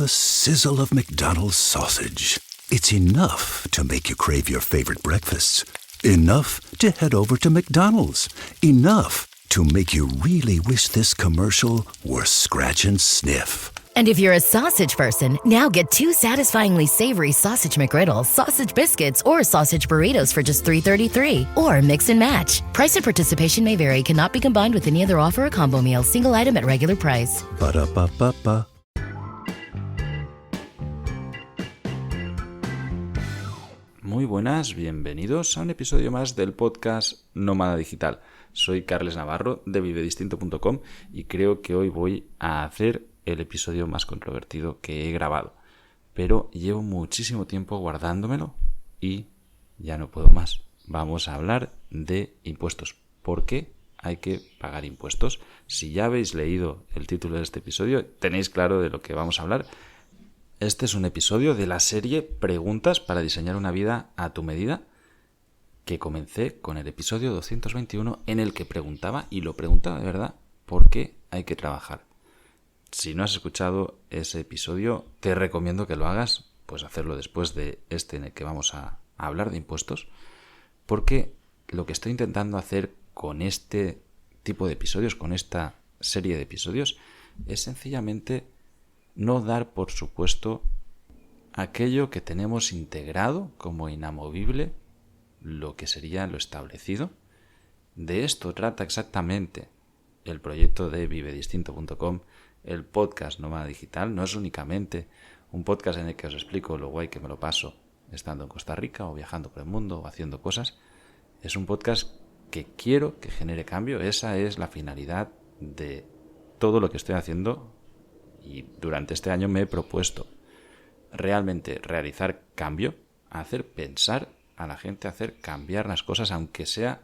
the sizzle of McDonald's sausage. It's enough to make you crave your favorite breakfasts. Enough to head over to McDonald's. Enough to make you really wish this commercial were scratch and sniff. And if you're a sausage person, now get 2 satisfyingly savory sausage McGriddles, sausage biscuits, or sausage burritos for just $3.33. Or mix and match. Price and participation may vary. Cannot be combined with any other offer or combo meal. Single item at regular price. Ba-da-ba-ba-ba. Muy buenas, bienvenidos a un episodio más del podcast Nómada Digital. Soy Carles Navarro de vivedistinto.com y creo que hoy voy a hacer el episodio más controvertido que he grabado. Pero llevo muchísimo tiempo guardándomelo y ya no puedo más. Vamos a hablar de impuestos. ¿Por qué hay que pagar impuestos? Si ya habéis leído el título de este episodio, tenéis claro de lo que vamos a hablar. Este es un episodio de la serie Preguntas para diseñar una vida a tu medida, que comencé con el episodio 221 en el que preguntaba, y lo preguntaba de verdad, ¿por qué hay que trabajar? Si no has escuchado ese episodio, te recomiendo que lo hagas, pues hacerlo después de este en el que vamos a hablar de impuestos, porque lo que estoy intentando hacer con este tipo de episodios, con esta serie de episodios, es sencillamente no dar por supuesto aquello que tenemos integrado como inamovible, lo que sería lo establecido. De esto trata exactamente el proyecto de vivedistinto.com, el podcast Nómada Digital. No es únicamente un podcast en el que os explico lo guay que me lo paso estando en Costa Rica o viajando por el mundo o haciendo cosas. Es un podcast que quiero que genere cambio. Esa es la finalidad de todo lo que estoy haciendo. Y durante este año me he propuesto realmente realizar cambio, hacer pensar a la gente, hacer cambiar las cosas, aunque sea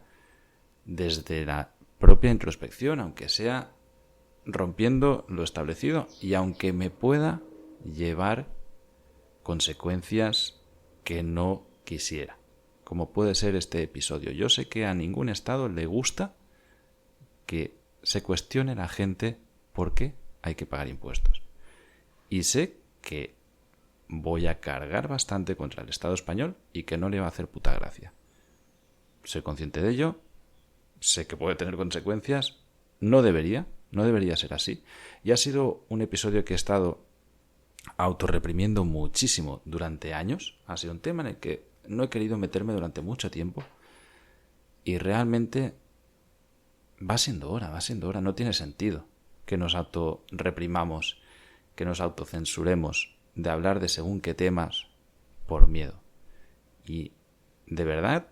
desde la propia introspección, aunque sea rompiendo lo establecido y aunque me pueda llevar consecuencias que no quisiera, como puede ser este episodio. Yo sé que a ningún Estado le gusta que se cuestione la gente por qué hay que pagar impuestos. Y sé que voy a cargar bastante contra el Estado español y que no le va a hacer puta gracia. Soy consciente de ello, sé que puede tener consecuencias, no debería ser así. Y ha sido un episodio que he estado autorreprimiendo muchísimo durante años. Ha sido un tema en el que no he querido meterme durante mucho tiempo y realmente va siendo hora, no tiene sentido que nos autorreprimamos, que nos autocensuremos de hablar de según qué temas por miedo. Y de verdad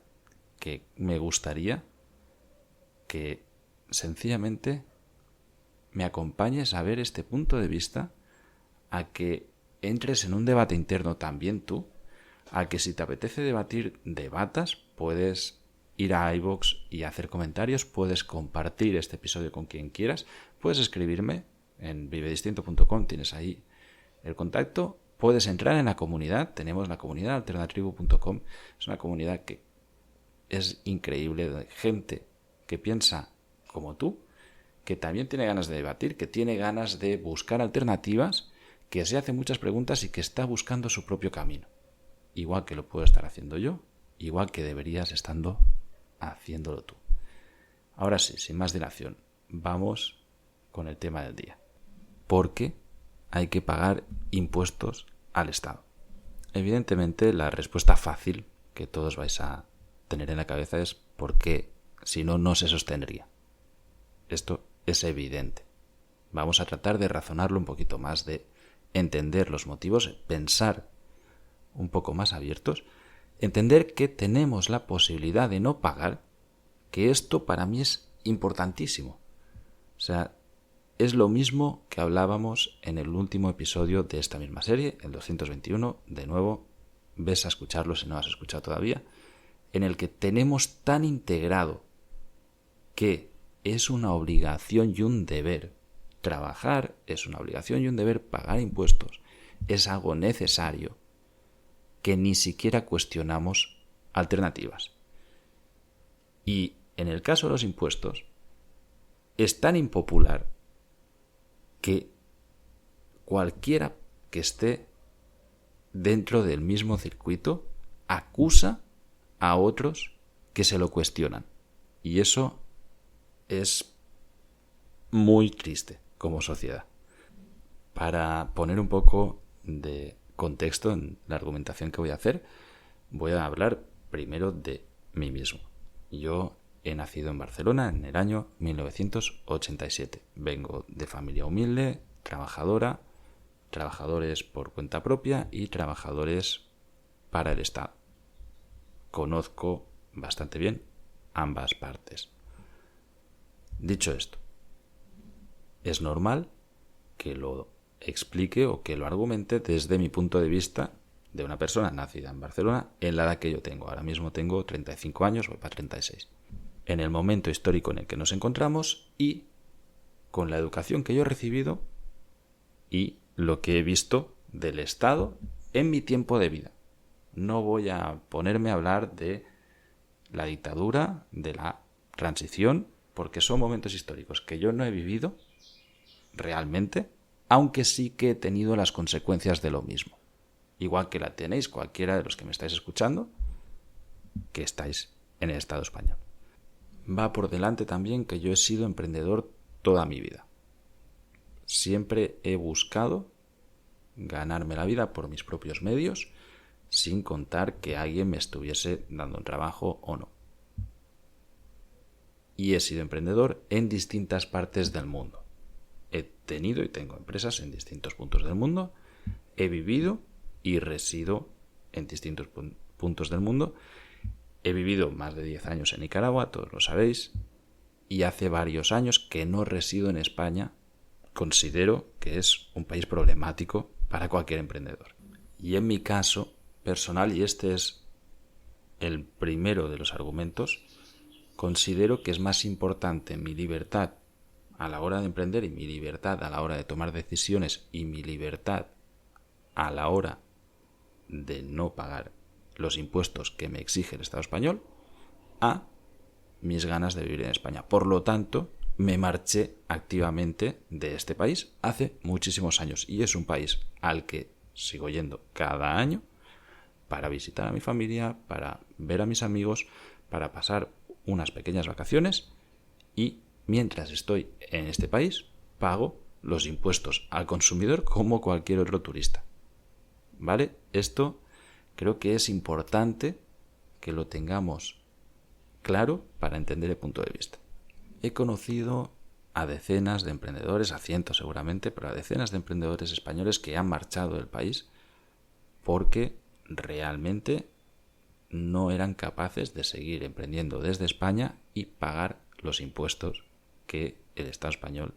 que me gustaría que sencillamente me acompañes a ver este punto de vista, a que entres en un debate interno también tú, a que si te apetece debatir, debatas, puedes ir a iVoox y hacer comentarios, puedes compartir este episodio con quien quieras, puedes escribirme en vivedistinto.com, tienes ahí el contacto, puedes entrar en la comunidad, tenemos la comunidad alternatribu.com, es una comunidad que es increíble, de gente que piensa como tú, que también tiene ganas de debatir, que tiene ganas de buscar alternativas, que se hace muchas preguntas y que está buscando su propio camino. Igual que lo puedo estar haciendo yo, igual que deberías estando haciéndolo tú. Ahora sí, sin más dilación, vamos con el tema del día. ¿Por qué hay que pagar impuestos al Estado? Evidentemente, la respuesta fácil que todos vais a tener en la cabeza es porque si no, no se sostendría. Esto es evidente. Vamos a tratar de razonarlo un poquito más, de entender los motivos, pensar un poco más abiertos, entender que tenemos la posibilidad de no pagar, que esto para mí es importantísimo. O sea, es lo mismo que hablábamos en el último episodio de esta misma serie, el 221, de nuevo, ves a escucharlo si no has escuchado todavía, en el que tenemos tan integrado que es una obligación y un deber. Trabajar es una obligación y un deber, pagar impuestos es algo necesario, que ni siquiera cuestionamos alternativas. Y en el caso de los impuestos, es tan impopular que cualquiera que esté dentro del mismo circuito acusa a otros que se lo cuestionan. Y eso es muy triste como sociedad. Para poner un poco de contexto en la argumentación que voy a hacer, voy a hablar primero de mí mismo. Yo he nacido en Barcelona en el año 1987. Vengo de familia humilde, trabajadora, trabajadores por cuenta propia y trabajadores para el Estado. Conozco bastante bien ambas partes. Dicho esto, es normal que lo explique o que lo argumente desde mi punto de vista de una persona nacida en Barcelona en la edad que yo tengo. Ahora mismo tengo 35 años, voy para 36. En el momento histórico en el que nos encontramos y con la educación que yo he recibido y lo que he visto del Estado en mi tiempo de vida. No voy a ponerme a hablar de la dictadura, de la transición, porque son momentos históricos que yo no he vivido realmente, aunque sí que he tenido las consecuencias de lo mismo. Igual que la tenéis cualquiera de los que me estáis escuchando, que estáis en el Estado español. Va por delante también que yo he sido emprendedor toda mi vida. Siempre he buscado ganarme la vida por mis propios medios, sin contar que alguien me estuviese dando un trabajo o no. Y he sido emprendedor en distintas partes del mundo. He tenido y tengo empresas en distintos puntos del mundo. He vivido y resido en distintos puntos del mundo. He vivido más de 10 años en Nicaragua, todos lo sabéis. Y hace varios años que no resido en España. Considero que es un país problemático para cualquier emprendedor. Y en mi caso personal, y este es el primero de los argumentos, considero que es más importante mi libertad a la hora de emprender y mi libertad a la hora de tomar decisiones y mi libertad a la hora de no pagar los impuestos que me exige el Estado español a mis ganas de vivir en España. Por lo tanto, me marché activamente de este país hace muchísimos años y es un país al que sigo yendo cada año para visitar a mi familia, para ver a mis amigos, para pasar unas pequeñas vacaciones y mientras estoy en este país pago los impuestos al consumidor como cualquier otro turista. ¿Vale? Esto creo que es importante que lo tengamos claro para entender el punto de vista. He conocido a decenas de emprendedores, a cientos seguramente, pero a decenas de emprendedores españoles que han marchado del país porque realmente no eran capaces de seguir emprendiendo desde España y pagar los impuestos que el Estado español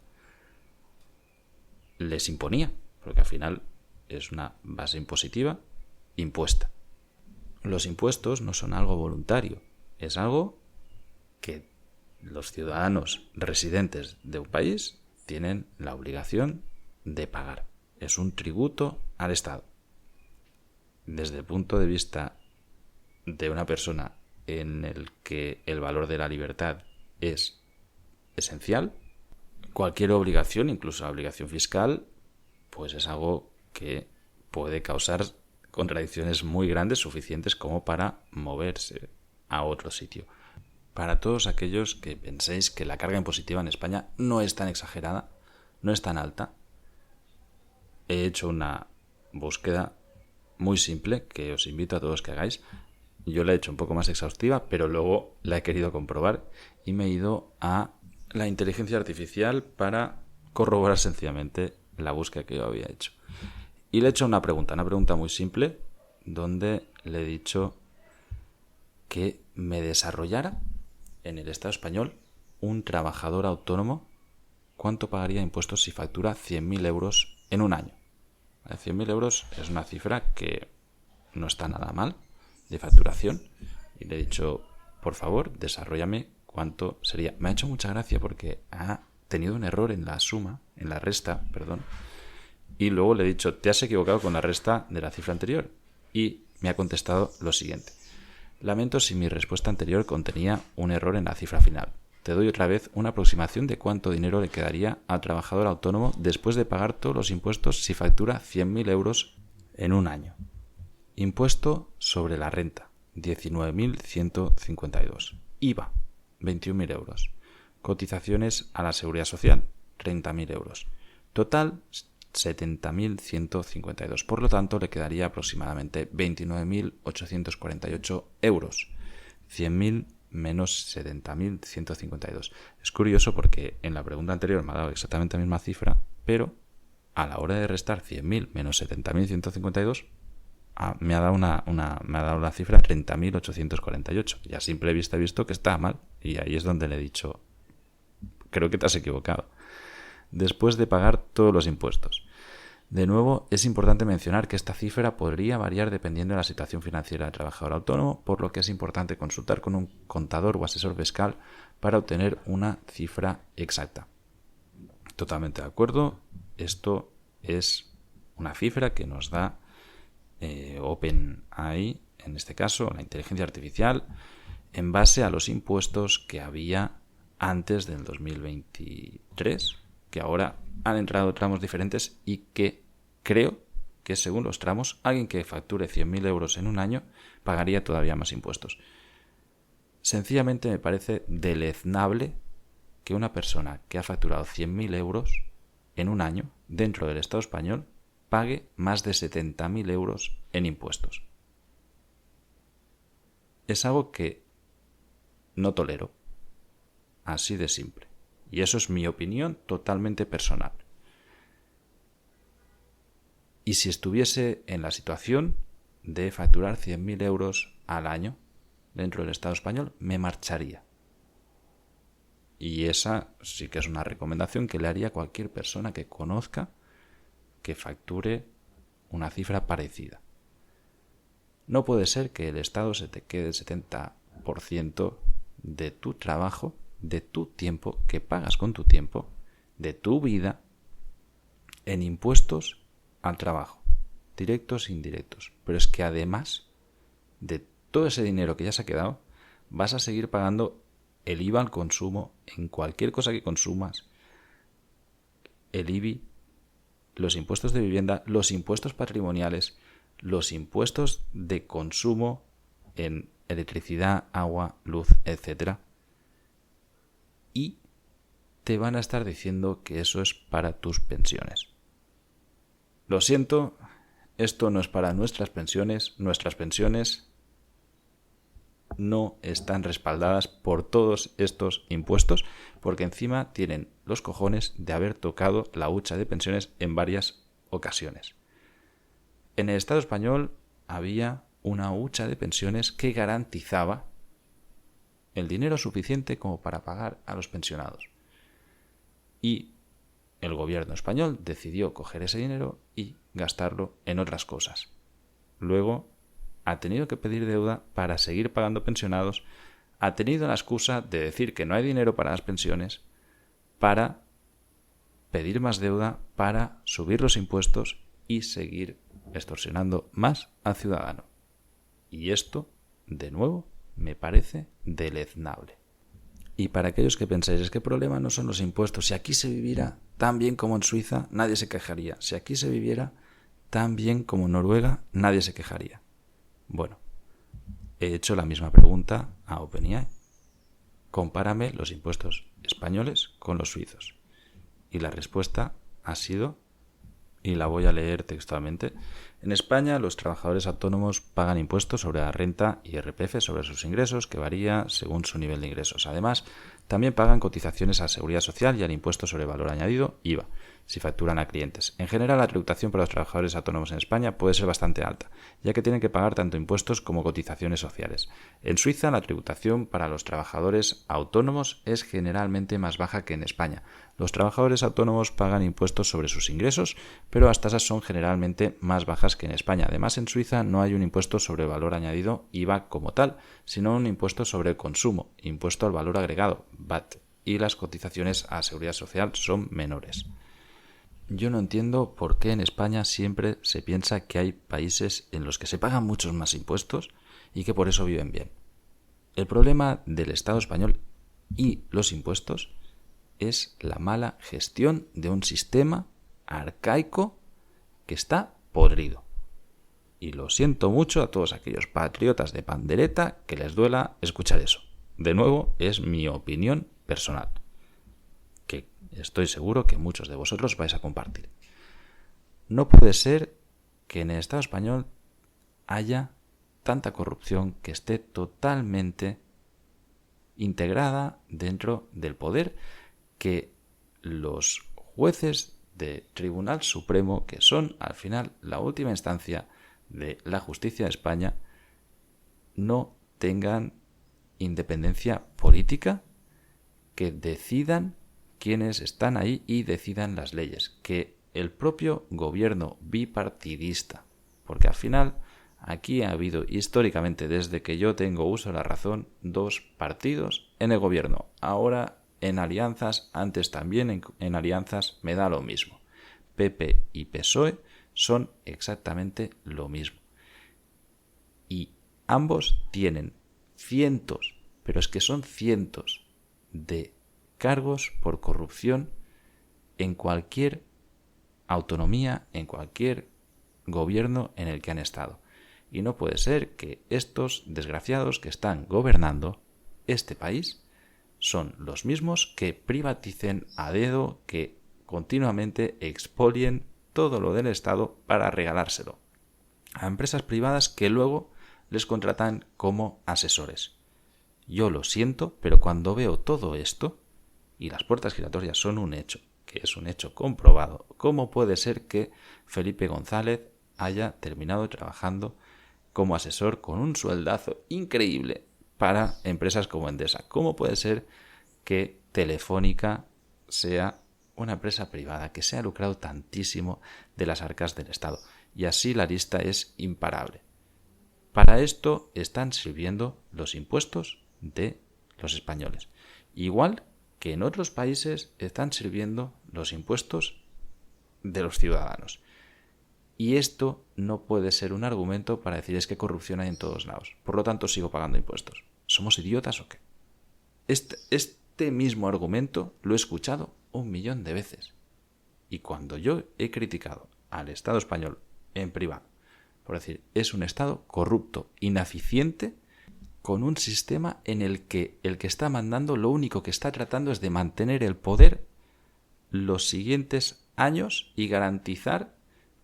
les imponía, porque al final es una base impositiva impuesta. Los impuestos no son algo voluntario, es algo que los ciudadanos residentes de un país tienen la obligación de pagar. Es un tributo al Estado. Desde el punto de vista de una persona en el que el valor de la libertad es esencial, cualquier obligación, incluso la obligación fiscal, pues es algo que puede causar contradicciones muy grandes, suficientes como para moverse a otro sitio. Para todos aquellos que penséis que la carga impositiva en España no es tan exagerada, no es tan alta, he hecho una búsqueda muy simple que os invito a todos que hagáis. Yo la he hecho un poco más exhaustiva, pero luego la he querido comprobar y me he ido a la inteligencia artificial para corroborar sencillamente la búsqueda que yo había hecho. Y le he hecho una pregunta muy simple, donde le he dicho que me desarrollara en el Estado español un trabajador autónomo, ¿cuánto pagaría impuestos si factura 100.000 euros en un año? 100.000 euros es una cifra que no está nada mal de facturación. Y le he dicho, por favor, desarróllame cuánto sería. Me ha hecho mucha gracia porque ha tenido un error en la suma, en la resta, perdón. Y luego le he dicho, te has equivocado con la resta de la cifra anterior. Y me ha contestado lo siguiente. Lamento si mi respuesta anterior contenía un error en la cifra final. te doy otra vez una aproximación de cuánto dinero le quedaría al trabajador autónomo después de pagar todos los impuestos si factura 100.000 euros en un año. Impuesto sobre la renta, 19.152. IVA, 21.000 euros. Cotizaciones a la Seguridad Social, 30.000 euros. Total, 70.152. Por lo tanto, le quedaría aproximadamente 29.848 euros. 100.000 menos 70.152. Es curioso porque en la pregunta anterior me ha dado exactamente la misma cifra, pero a la hora de restar 100.000 menos 70.152 me ha dado la cifra 30.848. Y a simple vista he visto que está mal, y ahí es donde le he dicho, creo que te has equivocado. Después de pagar todos los impuestos. De nuevo, es importante mencionar que esta cifra podría variar dependiendo de la situación financiera del trabajador autónomo, por lo que es importante consultar con un contador o asesor fiscal para obtener una cifra exacta. Totalmente de acuerdo, esto es una cifra que nos da OpenAI, en este caso la inteligencia artificial, en base a los impuestos que había antes del 2023, que ahora han entrado tramos diferentes y que creo que según los tramos, alguien que facture 100.000 euros en un año pagaría todavía más impuestos. Sencillamente me parece deleznable que una persona que ha facturado 100.000 euros en un año dentro del Estado español pague más de 70.000 euros en impuestos. Es algo que no tolero. Así de simple. Y eso es mi opinión totalmente personal. Y si estuviese en la situación de facturar 100.000 euros al año dentro del Estado español, me marcharía. Y esa sí que es una recomendación que le haría a cualquier persona que conozca que facture una cifra parecida. No puede ser que el Estado se te quede el 70% de tu trabajo, de tu tiempo, que pagas con tu tiempo, de tu vida, en impuestos al trabajo, directos e indirectos. Pero es que además de todo ese dinero que ya se ha quedado, vas a seguir pagando el IVA al consumo en cualquier cosa que consumas, el IBI, los impuestos de vivienda, los impuestos patrimoniales, los impuestos de consumo en electricidad, agua, luz, etc. Y te van a estar diciendo que eso es para tus pensiones. Lo siento, esto no es para nuestras pensiones no están respaldadas por todos estos impuestos, porque encima tienen los cojones de haber tocado la hucha de pensiones en varias ocasiones. En el Estado español había una hucha de pensiones que garantizaba el dinero suficiente como para pagar a los pensionados. Y el gobierno español decidió coger ese dinero y gastarlo en otras cosas. Luego ha tenido que pedir deuda para seguir pagando pensionados, ha tenido la excusa de decir que no hay dinero para las pensiones, para pedir más deuda, para subir los impuestos y seguir extorsionando más al ciudadano. Y esto, de nuevo, me parece deleznable. Y para aquellos que pensáis, es que el problema no son los impuestos. Si aquí se viviera tan bien como en Suiza, nadie se quejaría. Si aquí se viviera tan bien como en Noruega, nadie se quejaría. Bueno, he hecho la misma pregunta a OpenAI. Compárame los impuestos españoles con los suizos. Y la respuesta ha sido, y la voy a leer textualmente: en España los trabajadores autónomos pagan impuestos sobre la renta y IRPF sobre sus ingresos, que varía según su nivel de ingresos. Además, también pagan cotizaciones a la Seguridad Social y al impuesto sobre valor añadido, IVA, si facturan a clientes. En general, la tributación para los trabajadores autónomos en España puede ser bastante alta, ya que tienen que pagar tanto impuestos como cotizaciones sociales. En Suiza, la tributación para los trabajadores autónomos es generalmente más baja que en España. Los trabajadores autónomos pagan impuestos sobre sus ingresos, pero las tasas son generalmente más bajas que en España. Además, en Suiza no hay un impuesto sobre valor añadido, IVA como tal, sino un impuesto sobre el consumo, impuesto al valor agregado, VAT, y las cotizaciones a la Seguridad Social son menores. Yo no entiendo por qué en España siempre se piensa que hay países en los que se pagan muchos más impuestos y que por eso viven bien. El problema del Estado español Y los impuestos es la mala gestión de un sistema arcaico que está podrido. Y lo siento mucho a todos aquellos patriotas de pandereta que les duela escuchar eso. De nuevo, es mi opinión personal, que estoy seguro que muchos de vosotros vais a compartir. No puede ser que en el Estado español haya tanta corrupción que esté totalmente integrada dentro del poder, que los jueces del Tribunal Supremo, que son al final la última instancia de la justicia de España, no tengan independencia política, que decidan quiénes están ahí y decidan las leyes, que el propio gobierno bipartidista, porque al final aquí ha habido históricamente, desde que yo tengo uso de la razón, 2 partidos en el gobierno, ahora en alianzas, antes también en alianzas, me da lo mismo. PP y PSOE son exactamente lo mismo. Y ambos tienen cientos, pero es que son cientos de cargos por corrupción en cualquier autonomía, en cualquier gobierno en el que han estado. Y no puede ser que estos desgraciados que están gobernando este país son los mismos que privaticen a dedo, que continuamente expolien todo lo del Estado para regalárselo a empresas privadas que luego les contratan como asesores. Yo lo siento, pero cuando veo todo esto, y las puertas giratorias son un hecho, que es un hecho comprobado, ¿cómo puede ser que Felipe González haya terminado trabajando como asesor con un sueldazo increíble para empresas como Endesa? ¿Cómo puede ser que Telefónica sea una empresa privada que se ha lucrado tantísimo de las arcas del Estado? Y así la lista es imparable. Para esto están sirviendo los impuestos de los españoles. Igual que en otros países están sirviendo los impuestos de los ciudadanos. Y esto no puede ser un argumento para decir es que corrupción hay en todos lados. Por lo tanto, sigo pagando impuestos. ¿Somos idiotas o qué? Este mismo argumento lo he escuchado 1.000.000 de veces. Y cuando yo he criticado al Estado español en privado, por decir, es un Estado corrupto, ineficiente, con un sistema en el que está mandando lo único que está tratando es de mantener el poder los siguientes años y garantizar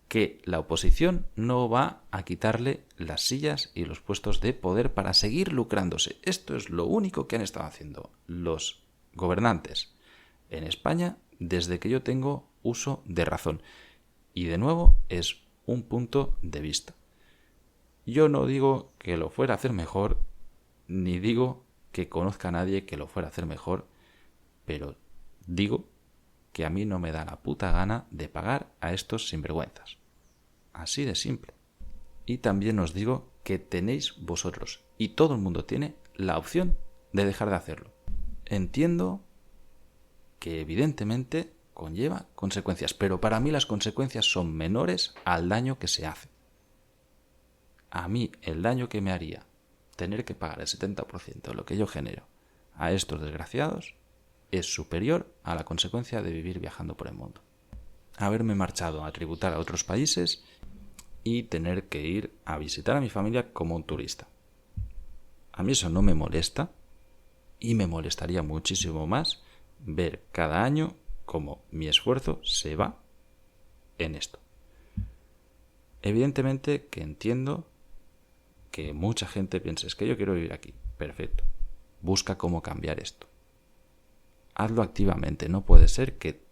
que la oposición no va a quitarle las sillas y los puestos de poder para seguir lucrándose. Esto es lo único que han estado haciendo los gobernantes en España desde que yo tengo uso de razón. Y de nuevo es un punto de vista. Yo no digo que lo fuera a hacer mejor, ni digo que conozca a nadie que lo fuera a hacer mejor, pero digo que a mí no me da la puta gana de pagar a estos sinvergüenzas. Así de simple. Y también os digo que tenéis vosotros, y todo el mundo tiene, la opción de dejar de hacerlo. Entiendo que evidentemente conlleva consecuencias, pero para mí las consecuencias son menores al daño que se hace. A mí el daño que me haría tener que pagar el 70% de lo que yo genero a estos desgraciados es superior a la consecuencia de vivir viajando por el mundo. Haberme marchado a tributar a otros países y tener que ir a visitar a mi familia como un turista. A mí eso no me molesta y me molestaría muchísimo más ver cada año cómo mi esfuerzo se va en esto. Evidentemente que entiendo que mucha gente piense, es que yo quiero vivir aquí. Perfecto. Busca cómo cambiar esto. Hazlo activamente. No puede ser que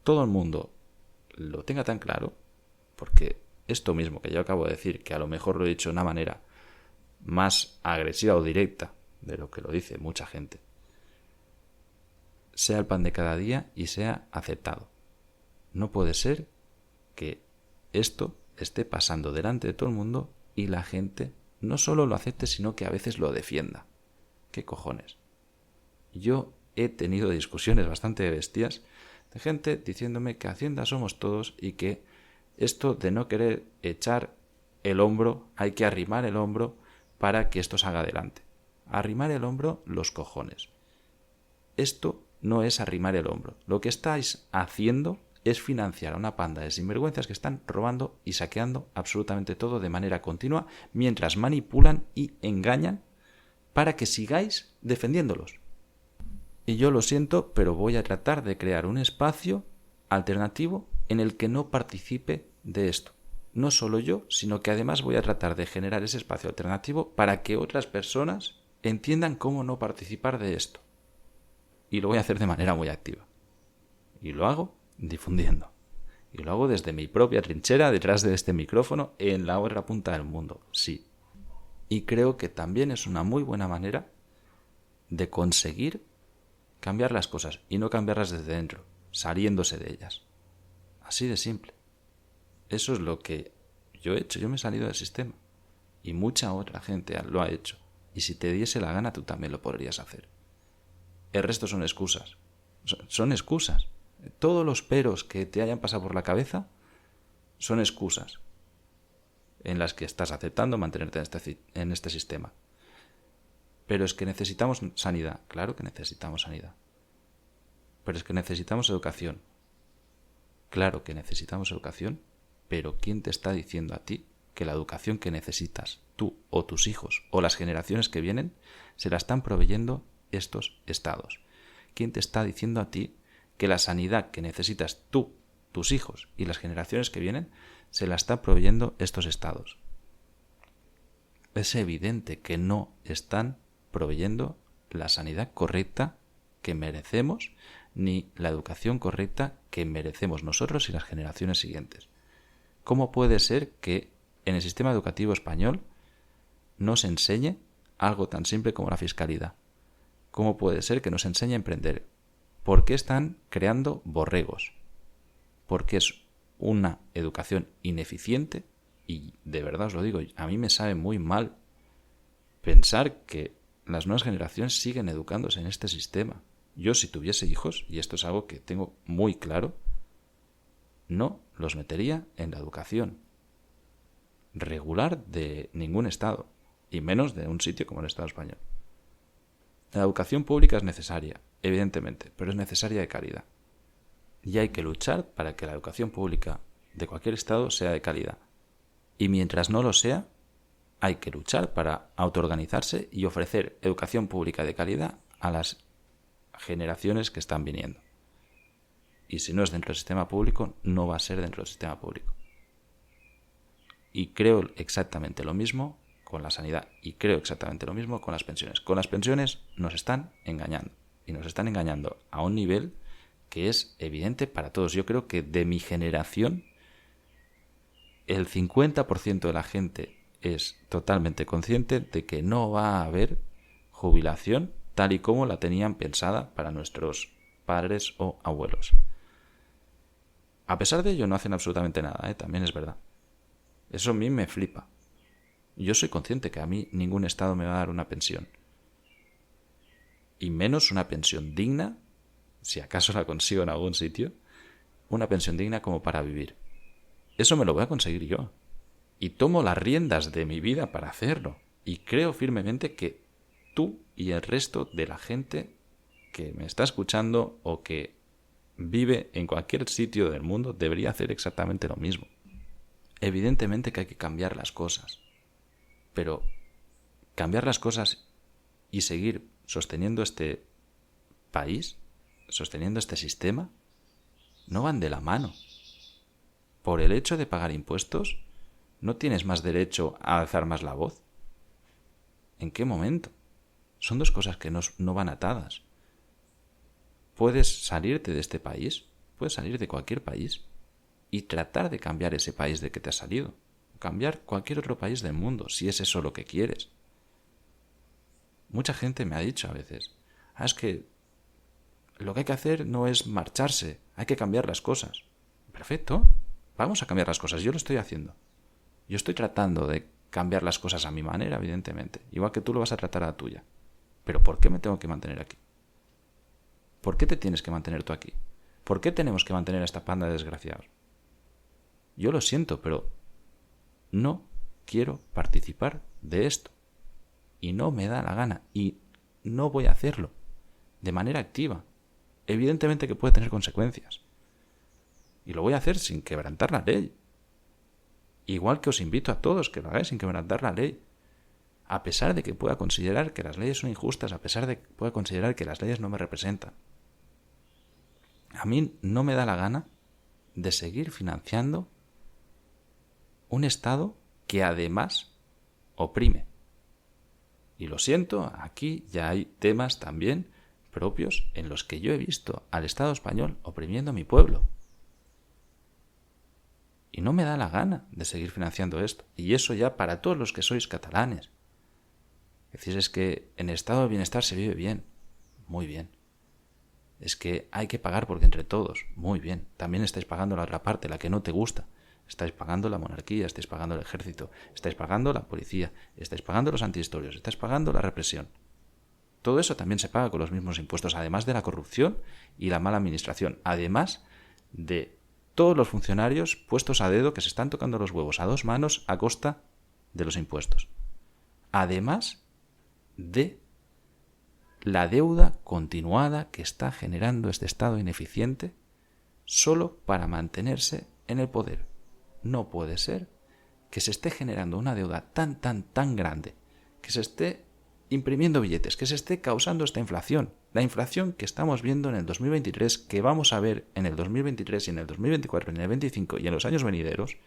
todo el mundo lo tenga tan claro, porque esto mismo que yo acabo de decir, que a lo mejor lo he dicho de una manera más agresiva o directa de lo que lo dice mucha gente, sea el pan de cada día y sea aceptado. No puede ser que esto esté pasando delante de todo el mundo y la gente no solo lo acepte, sino que a veces lo defienda. ¿Qué cojones? Yo he tenido discusiones bastante bestias de gente diciéndome que Hacienda somos todos y que esto de no querer echar el hombro, hay que arrimar el hombro para que esto salga adelante. Arrimar el hombro, los cojones. esto no es arrimar el hombro. Lo que estáis haciendo es financiar a una panda de sinvergüenzas que están robando y saqueando absolutamente todo de manera continua mientras manipulan y engañan para que sigáis defendiéndolos. Y yo lo siento, pero voy a tratar de crear un espacio alternativo en el que no participe de esto. No solo yo, sino que además voy a tratar de generar ese espacio alternativo para que otras personas entiendan cómo no participar de esto. Y lo voy a hacer de manera muy activa. Y lo hago difundiendo. Y lo hago desde mi propia trinchera, detrás de este micrófono, en la otra punta del mundo. Sí. Y creo que también es una muy buena manera de conseguir cambiar las cosas y no cambiarlas desde dentro, saliéndose de ellas. Así de simple. Eso es lo que yo he hecho. Yo me he salido del sistema. Y mucha otra gente lo ha hecho. Y si te diese la gana, tú también lo podrías hacer. El resto son excusas. Son excusas. Todos los peros que te hayan pasado por la cabeza son excusas en las que estás aceptando mantenerte en este sistema. Pero es que necesitamos sanidad. Claro que necesitamos sanidad. Pero es que necesitamos educación. Claro que necesitamos educación, pero ¿quién te está diciendo a ti que la educación que necesitas tú o tus hijos o las generaciones que vienen se la están proveyendo estos estados? ¿Quién te está diciendo a ti que la sanidad que necesitas tú, tus hijos y las generaciones que vienen se la están proveyendo estos estados? Es evidente que no están proveyendo la sanidad correcta que merecemos ni la educación correcta que merecemos nosotros y las generaciones siguientes. ¿Cómo puede ser que en el sistema educativo español no se enseñe algo tan simple como la fiscalidad? ¿Cómo puede ser que nos enseñe a emprender? ¿Por qué están creando borregos? Porque es una educación ineficiente y de verdad os lo digo, a mí me sabe muy mal pensar que las nuevas generaciones siguen educándose en este sistema. Yo, si tuviese hijos, y esto es algo que tengo muy claro, no los metería en la educación regular de ningún estado, y menos de un sitio como el Estado español. La educación pública es necesaria, evidentemente, pero es necesaria de calidad. Y hay que luchar para que la educación pública de cualquier estado sea de calidad. Y mientras no lo sea, hay que luchar para autoorganizarse y ofrecer educación pública de calidad a las generaciones que están viniendo. Y si no es dentro del sistema público, no va a ser dentro del sistema público. Y creo exactamente lo mismo con la sanidad. Y creo exactamente lo mismo con las pensiones. Con las pensiones nos están engañando. Y nos están engañando a un nivel que es evidente para todos. Yo creo que de mi generación, el 50% de la gente es totalmente consciente de que no va a haber jubilación tal y como la tenían pensada para nuestros padres o abuelos. A pesar de ello no hacen absolutamente nada, también es verdad. Eso a mí me flipa. Yo soy consciente que a mí ningún estado me va a dar una pensión. Y menos una pensión digna, si acaso la consigo en algún sitio, una pensión digna como para vivir. Eso me lo voy a conseguir yo. Y tomo las riendas de mi vida para hacerlo. Y creo firmemente que tú y el resto de la gente que me está escuchando o que vive en cualquier sitio del mundo debería hacer exactamente lo mismo. Evidentemente que hay que cambiar las cosas. Pero cambiar las cosas y seguir sosteniendo este país, sosteniendo este sistema, no van de la mano. Por el hecho de pagar impuestos, ¿no tienes más derecho a alzar más la voz? ¿En qué momento? Son dos cosas que no van atadas. Puedes salirte de este país, puedes salir de cualquier país y tratar de cambiar ese país de que te has salido. Cambiar cualquier otro país del mundo, si es eso lo que quieres. Mucha gente me ha dicho a veces, es que lo que hay que hacer no es marcharse, hay que cambiar las cosas. Perfecto, vamos a cambiar las cosas, yo lo estoy haciendo. Yo estoy tratando de cambiar las cosas a mi manera, evidentemente, igual que tú lo vas a tratar a la tuya. Pero ¿por qué me tengo que mantener aquí? ¿Por qué te tienes que mantener tú aquí? ¿Por qué tenemos que mantener a esta panda de desgraciados? Yo lo siento, pero no quiero participar de esto. Y no me da la gana. Y no voy a hacerlo. de manera activa. Evidentemente que puede tener consecuencias. Y lo voy a hacer sin quebrantar la ley. Igual que os invito a todos que lo hagáis sin quebrantar la ley. A pesar de que pueda considerar que las leyes son injustas, a pesar de que pueda considerar que las leyes no me representan. A mí no me da la gana de seguir financiando un Estado que además oprime. Y lo siento, aquí ya hay temas también propios en los que yo he visto al Estado español oprimiendo a mi pueblo. Y no me da la gana de seguir financiando esto. Y eso ya para todos los que sois catalanes. Decís, es que en estado de bienestar se vive bien. Muy bien. Es que hay que pagar porque entre todos. Muy bien. También estáis pagando la otra parte, la que no te gusta. Estáis pagando la monarquía, estáis pagando el ejército, estáis pagando la policía, estáis pagando los antidisturbios, estáis pagando la represión. Todo eso también se paga con los mismos impuestos, además de la corrupción y la mala administración. Además de todos los funcionarios puestos a dedo que se están tocando los huevos a dos manos a costa de los impuestos. Además de la deuda continuada que está generando este Estado ineficiente solo para mantenerse en el poder. No puede ser que se esté generando una deuda tan grande, que se esté imprimiendo billetes, que se esté causando esta inflación. La inflación que estamos viendo en el 2023, que vamos a ver en el 2023 y en el 2024, en el 2025 y en los años venideros,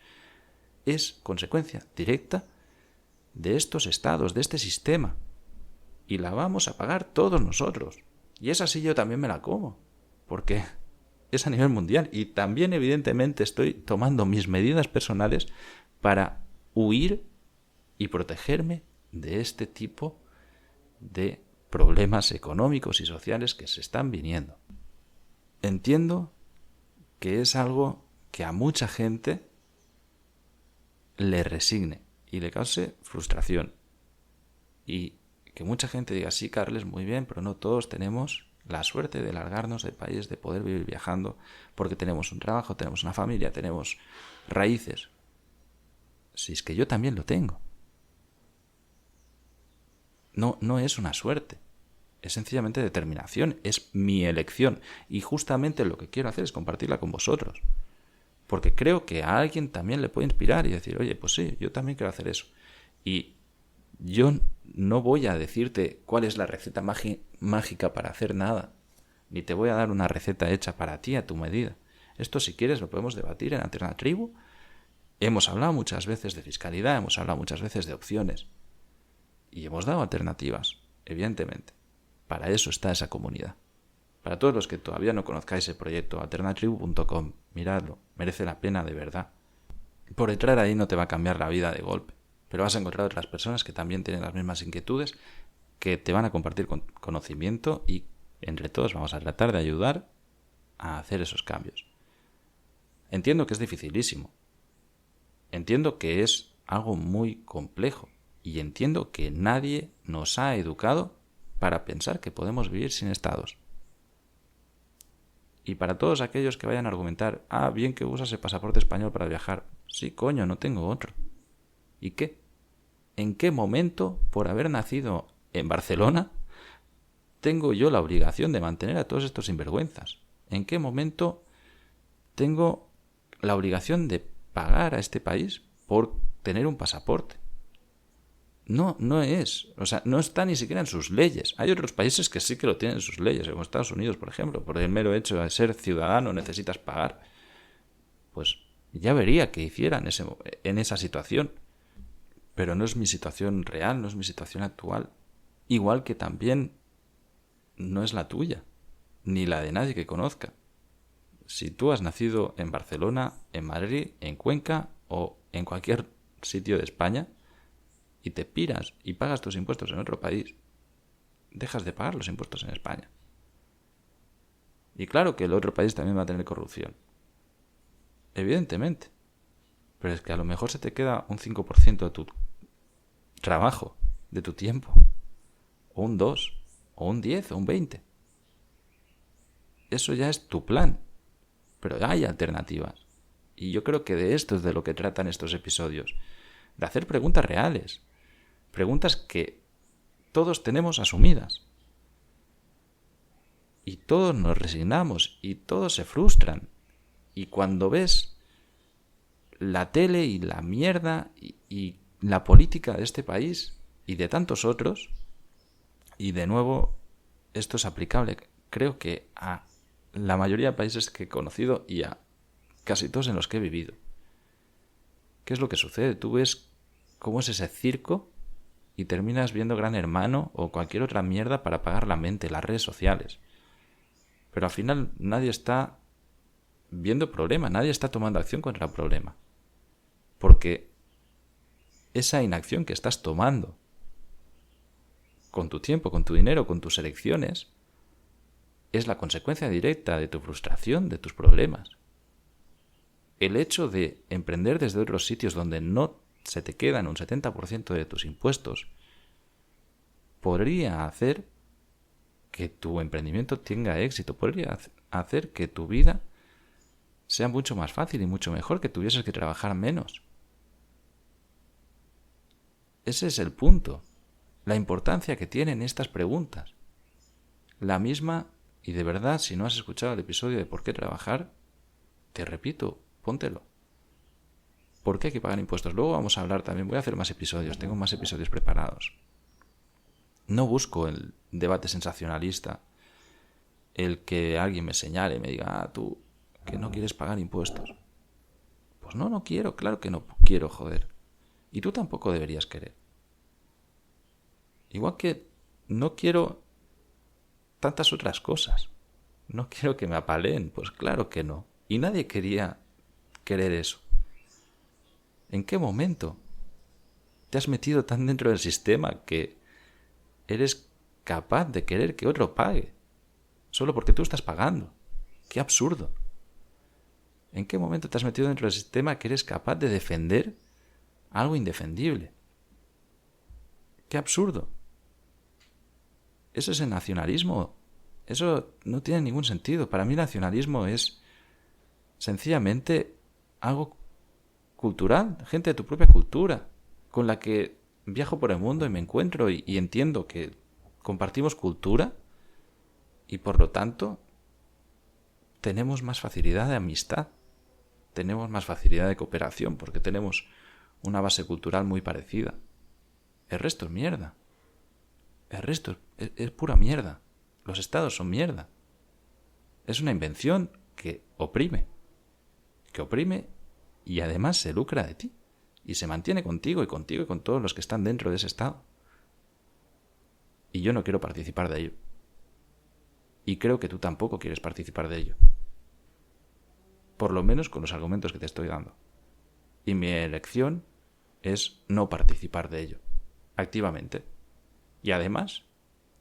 es consecuencia directa de estos estados, de este sistema. Y la vamos a pagar todos nosotros. Y esa sí yo también me la como, porque es a nivel mundial. Y también evidentemente estoy tomando mis medidas personales para huir y protegerme de este tipo de problemas económicos y sociales que se están viniendo. Entiendo que es algo que a mucha gente le resigne y le cause frustración. Y que mucha gente diga, sí, Carles, muy bien, pero no todos tenemos la suerte de largarnos del país, de poder vivir viajando, porque tenemos un trabajo, tenemos una familia, tenemos raíces. Si es que yo también lo tengo. No es una suerte. Es sencillamente determinación. Es mi elección. Y justamente lo que quiero hacer es compartirla con vosotros. Porque creo que a alguien también le puede inspirar y decir, oye, pues sí, yo también quiero hacer eso. Y yo no voy a decirte cuál es la receta mágica para hacer nada. Ni te voy a dar una receta hecha para ti a tu medida. Esto, si quieres, lo podemos debatir en Alternatribu. Hemos hablado muchas veces de fiscalidad, hemos hablado muchas veces de opciones. Y hemos dado alternativas, evidentemente. Para eso está esa comunidad. Para todos los que todavía no conozcáis el proyecto, alternatribu.com, miradlo, merece la pena de verdad. Por entrar ahí no te va a cambiar la vida de golpe, pero vas a encontrar otras personas que también tienen las mismas inquietudes, que te van a compartir conocimiento y entre todos vamos a tratar de ayudar a hacer esos cambios. Entiendo que es dificilísimo. Entiendo que es algo muy complejo. Y entiendo que nadie nos ha educado para pensar que podemos vivir sin estados. Y para todos aquellos que vayan a argumentar, bien que usas el pasaporte español para viajar. Sí, coño, no tengo otro. ¿Y qué? ¿En qué momento, por haber nacido en Barcelona, tengo yo la obligación de mantener a todos estos sinvergüenzas? ¿En qué momento tengo la obligación de pagar a este país por tener un pasaporte? No es. O sea, no está ni siquiera en sus leyes. Hay otros países que sí que lo tienen en sus leyes, como Estados Unidos, por ejemplo. Por el mero hecho de ser ciudadano necesitas pagar. Pues ya vería que hicieran en esa situación. Pero no es mi situación real, no es mi situación actual. Igual que también no es la tuya, ni la de nadie que conozca. Si tú has nacido en Barcelona, en Madrid, en Cuenca o en cualquier sitio de España, y te piras y pagas tus impuestos en otro país, dejas de pagar los impuestos en España. Y claro que el otro país también va a tener corrupción. Evidentemente. Pero es que a lo mejor se te queda un 5% de tu trabajo, de tu tiempo. O un 2, o un 10, o un 20. Eso ya es tu plan. Pero hay alternativas. Y yo creo que de esto es de lo que tratan estos episodios. De hacer preguntas reales. Preguntas que todos tenemos asumidas. Y todos nos resignamos y todos se frustran. Y cuando ves la tele y la mierda y la política de este país y de tantos otros, y de nuevo esto es aplicable creo que a la mayoría de países que he conocido y a casi todos en los que he vivido. ¿Qué es lo que sucede? Tú ves cómo es ese circo y terminas viendo Gran Hermano o cualquier otra mierda para apagar la mente, las redes sociales. Pero al final nadie está viendo problema, nadie está tomando acción contra el problema. Porque esa inacción que estás tomando con tu tiempo, con tu dinero, con tus elecciones, es la consecuencia directa de tu frustración, de tus problemas. El hecho de emprender desde otros sitios donde no se te quedan un 70% de tus impuestos podría hacer que tu emprendimiento tenga éxito, podría hacer que tu vida sea mucho más fácil y mucho mejor, que tuvieses que trabajar menos. Ese es el punto, la importancia que tienen estas preguntas. La misma, y de verdad, si no has escuchado el episodio de por qué trabajar, te repito, póntelo. ¿Por qué hay que pagar impuestos? Luego vamos a hablar también, voy a hacer más episodios, tengo más episodios preparados. No busco el debate sensacionalista, el que alguien me señale y me diga, tú, que no quieres pagar impuestos. Pues no quiero, claro que no quiero, joder. Y tú tampoco deberías querer. Igual que no quiero tantas otras cosas. No quiero que me apaleen, pues claro que no. Y nadie quería querer eso. ¿En qué momento te has metido tan dentro del sistema que eres capaz de querer que otro pague? Solo porque tú estás pagando. ¡Qué absurdo! ¿En qué momento te has metido dentro del sistema que eres capaz de defender algo indefendible? ¡Qué absurdo! Eso es el nacionalismo. Eso no tiene ningún sentido. Para mí el nacionalismo es sencillamente algo cultural, gente de tu propia cultura, con la que viajo por el mundo y me encuentro y entiendo que compartimos cultura y por lo tanto tenemos más facilidad de amistad, tenemos más facilidad de cooperación porque tenemos una base cultural muy parecida. El resto es mierda. El resto es pura mierda. Los estados son mierda. Es una invención que oprime y además se lucra de ti y se mantiene contigo y con todos los que están dentro de ese estado. Y yo no quiero participar de ello. Y creo que tú tampoco quieres participar de ello. Por lo menos con los argumentos que te estoy dando. Y mi elección es no participar de ello, activamente. Y además,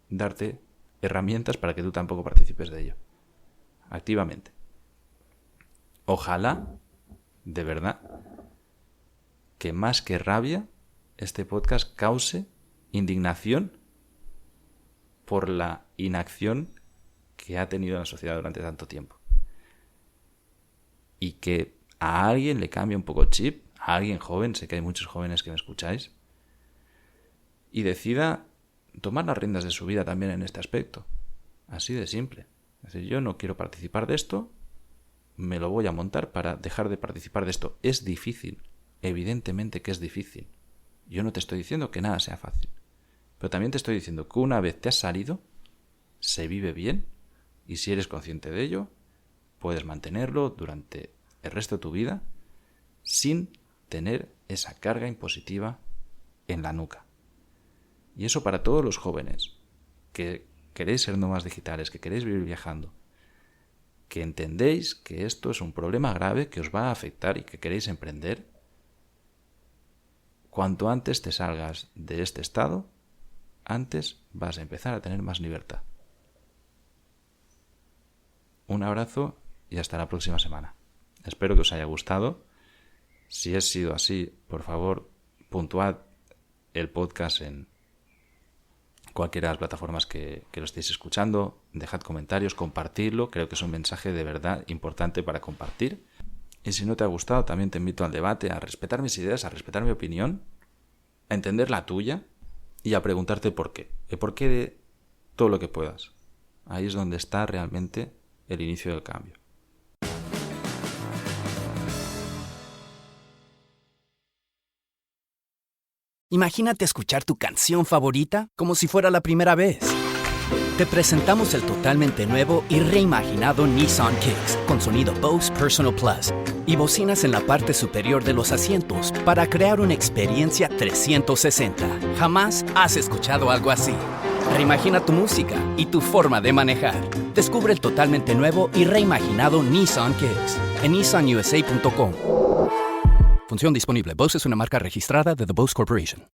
darte herramientas para que tú tampoco participes de ello, activamente. Ojalá, de verdad, que más que rabia, este podcast cause indignación por la inacción que ha tenido la sociedad durante tanto tiempo. Y que a alguien le cambie un poco el chip, a alguien joven, sé que hay muchos jóvenes que me escucháis, y decida tomar las riendas de su vida también en este aspecto. Así de simple. Es decir, yo no quiero participar de esto, me lo voy a montar para dejar de participar de esto. Es difícil, evidentemente que es difícil. Yo no te estoy diciendo que nada sea fácil, pero también te estoy diciendo que una vez te has salido, se vive bien, y si eres consciente de ello, puedes mantenerlo durante el resto de tu vida sin tener esa carga impositiva en la nuca. Y eso para todos los jóvenes que queréis ser nómadas digitales, que queréis vivir viajando, que entendéis que esto es un problema grave que os va a afectar y que queréis emprender, cuanto antes te salgas de este estado, antes vas a empezar a tener más libertad. Un abrazo y hasta la próxima semana. Espero que os haya gustado. Si ha sido así, por favor, puntuad el podcast en cualquiera de las plataformas que lo estéis escuchando, dejad comentarios, compartirlo, creo que es un mensaje de verdad importante para compartir. Y si no te ha gustado, también te invito al debate, a respetar mis ideas, a respetar mi opinión, a entender la tuya y a preguntarte por qué. El porqué de todo lo que puedas. Ahí es donde está realmente el inicio del cambio. Imagínate escuchar tu canción favorita como si fuera la primera vez. Te presentamos el totalmente nuevo y reimaginado Nissan Kicks con sonido Bose Personal Plus y bocinas en la parte superior de los asientos para crear una experiencia 360. Jamás has escuchado algo así. Reimagina tu música y tu forma de manejar. Descubre el totalmente nuevo y reimaginado Nissan Kicks en nissanusa.com. Función disponible. Bose es una marca registrada de The Bose Corporation.